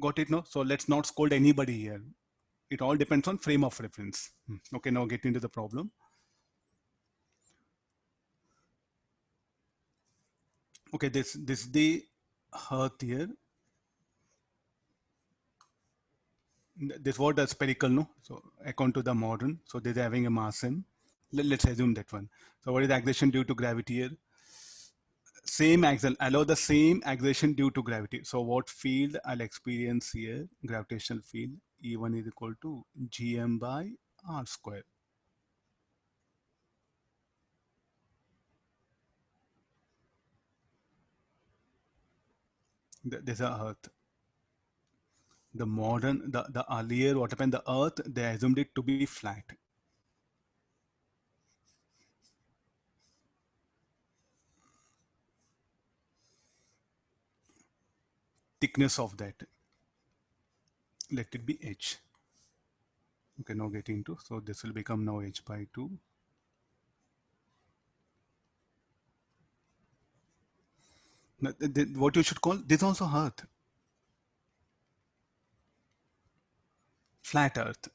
Got it? No. So let's not scold anybody here. It all depends on frame of reference. Okay, now get into the problem. Okay, this is the earth here. This was the spherical, no? So according to the modern, so they're having a mass m. Let's assume that one. So what is the acceleration due to gravity here? Same acceleration, allow the same acceleration due to gravity. So what field I'll experience here? Gravitational field E1 is equal to gm by r square. This is Earth. The modern, the earlier, what happened? The Earth, they assumed it to be flat. Thickness of that, let it be h. Okay, now get into, so this will become now h by 2. Now, what you should call this also Earth, flat Earth.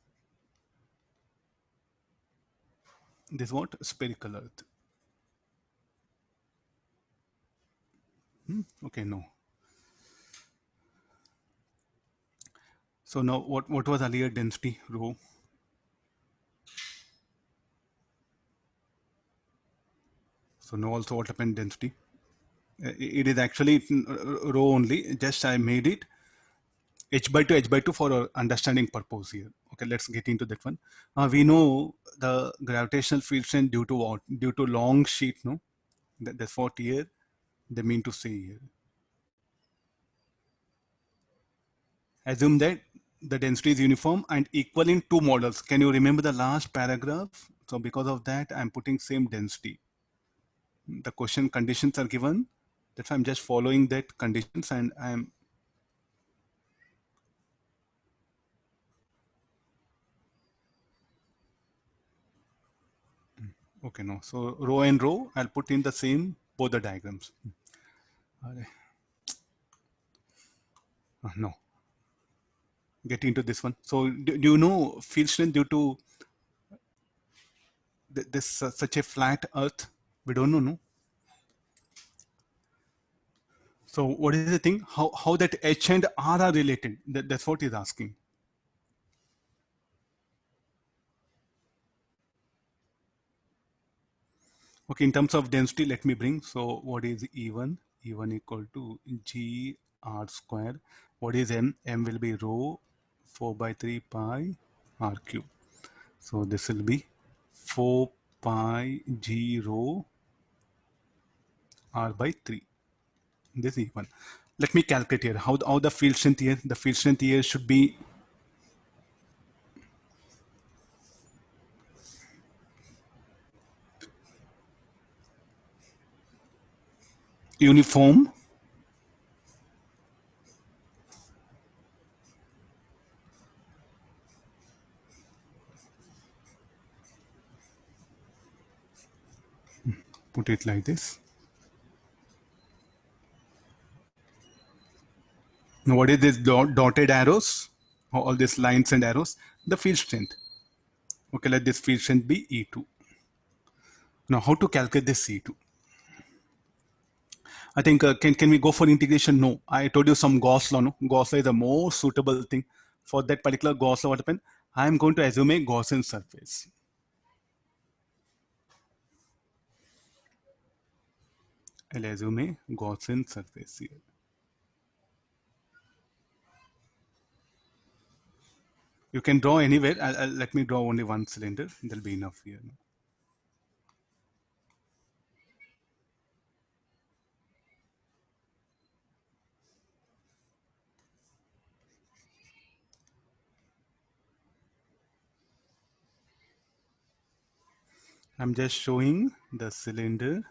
This what? Spherical Earth. Okay, no. So now what was earlier density? Rho. So now also what happened density? It is actually rho only, just I made it h by 2 for our understanding purpose here. Okay, let's get into that one. We know the gravitational field strength due to what? Due to long sheet, no? That's what here they mean to say here. Assume that the density is uniform and equal in two models. Can you remember the last paragraph? So because of that, I'm putting same density. The question conditions are given. That's why I'm just following that conditions and I'm okay. No, so row and row, I'll put in the same both the diagrams. No, get into this one. So do you know field strength due to this such a flat Earth? We don't know, no. So what is the thing? How that H and R are related? That's what he's asking. Okay, in terms of density, let me bring. So what is E1? E1 equal to G R square. What is M? M will be rho 4 by 3 pi R cube. So this will be 4 pi G rho R by 3. This E1. Let me calculate here. How the field strength here? The field strength here should be uniform. Put it like this. Now what is this dotted arrows? All these lines and arrows? The field strength. Okay, let this field strength be E2. Now how to calculate this E2? I think can we go for integration? No. I told you some Gauss law. No, Gauss law is the more suitable thing for that particular Gauss law. What happened? I am going to assume a Gaussian surface. I'll assume a Gaussian surface here. You can draw anywhere. Let me draw only one cylinder. There'll be enough here. I'm just showing the cylinder.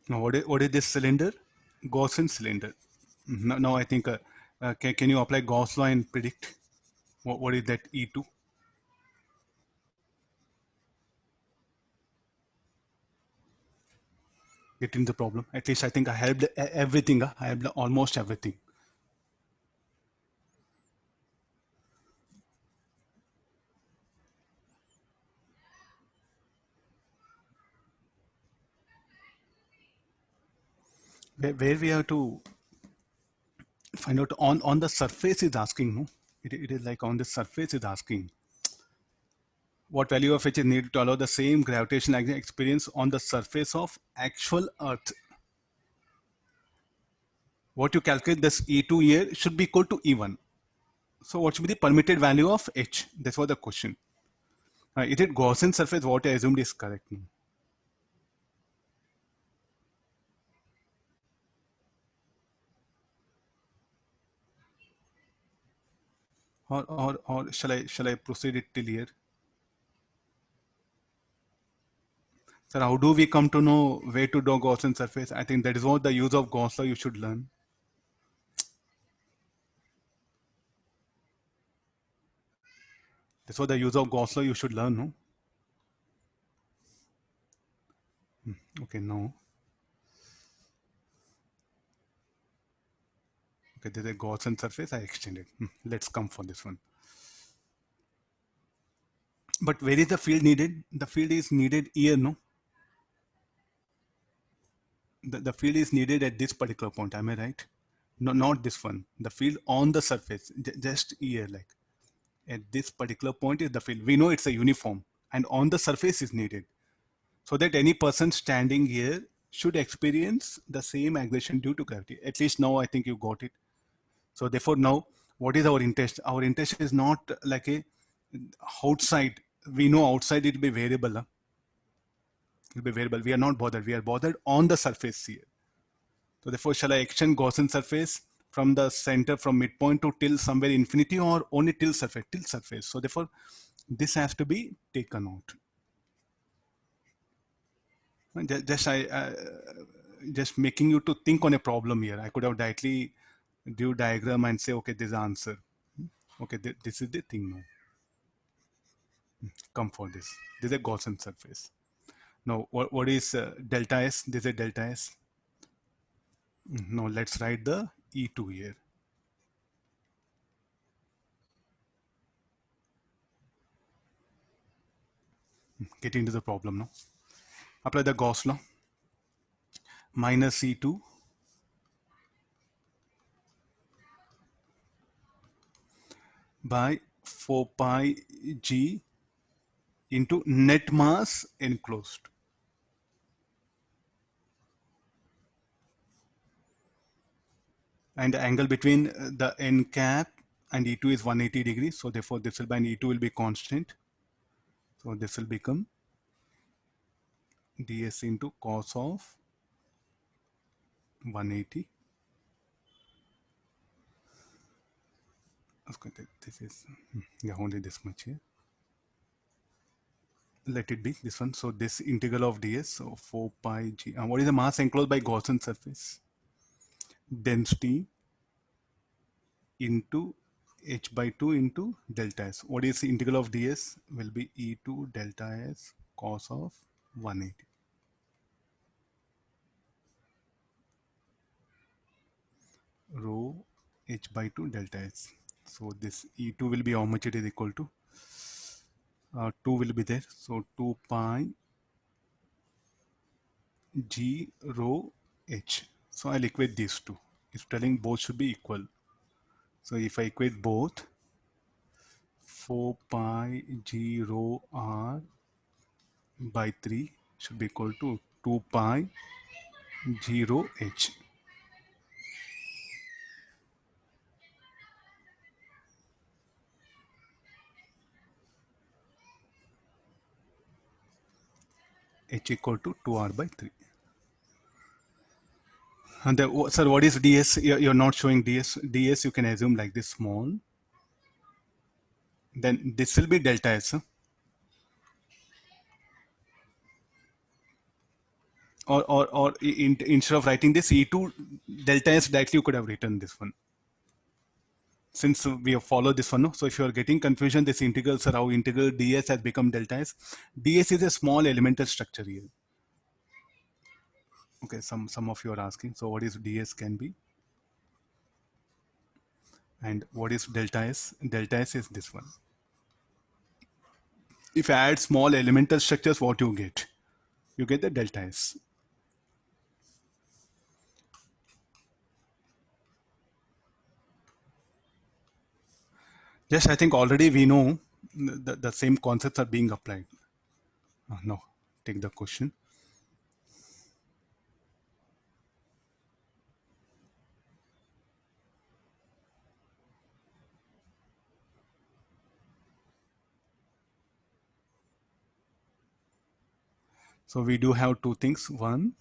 Now, what is this cylinder? Gaussian cylinder. Now I think, can you apply Gauss law and predict what is that E2? getting the problem. At least I think I helped everything. I helped almost everything. Where we have to find out on the surface is asking, no? It is like on the surface is asking what value of h is needed to allow the same gravitational experience on the surface of actual Earth. What you calculate this E2 here should be equal to E1. So what should be the permitted value of h? That's what the question. Is it Gaussian surface? What I assumed is correct. Or shall I proceed it till here? Sir, how do we come to know where to draw Gaussian surface? I think that is what the use of Gauss law you should learn. That's what the use of Gauss law you should learn, no? Okay, no. Okay, there's a Gaussian surface, I extended. Let's come for this one. But where is the field needed? The field is needed here, no? The field is needed at this particular point, am I right? No, not this one. The field on the surface, just here, like at this particular point is the field. We know it's a uniform and on the surface is needed. So that any person standing here should experience the same aggression due to gravity. At least now I think you got it. So therefore now, what is our interest? Our interest is not like a outside. We know outside it will be variable. It will be variable. We are not bothered. We are bothered on the surface here. So therefore, shall I extend Gaussian surface from the center, from midpoint to till somewhere infinity, or only till surface? Till surface. So therefore, this has to be taken out. Just making you to think on a problem here. I could have directly do diagram and say, okay, this is the answer. Okay, this is the thing now. Come for this. This is a Gaussian surface. Now, what is delta S? This is a delta S. Now, let's write the E2 here. Get into the problem now. Apply the Gauss law. Minus E2 by 4 pi G into net mass enclosed. And the angle between the n cap and E2 is 180 degrees. So therefore this will be, and E2 will be constant. So this will become ds into cos of 180. This is, yeah, only this much here. Let it be this one. So this integral of ds, so 4 pi g. What is the mass enclosed by Gaussian surface? Density into h by 2 into delta s. What is the integral of ds? Will be E2 delta s cos of 180. Rho h by 2 delta s. So this E2 will be how much it is equal to? 2 will be there. So 2 pi g rho h. So I'll equate these two. It's telling both should be equal. So if I equate both, 4 pi g rho r by 3 should be equal to 2 pi g rho h. H equal to 2r by 3. And the, sir, what is ds? You're not showing ds. ds you can assume like this small. Then this will be delta s. Or instead of writing this E2 delta s directly, you could have written this one. Since we have followed this one, no? So if you are getting confusion, this integrals are how integral ds has become delta s. ds is a small elemental structure here. Okay, some of you are asking. So what is ds can be, and what is delta s? Delta s is this one. If I add small elemental structures, what you get? You get the delta s. Yes, I think already we know the same concepts are being applied. No, take the question. So we do have two things. One,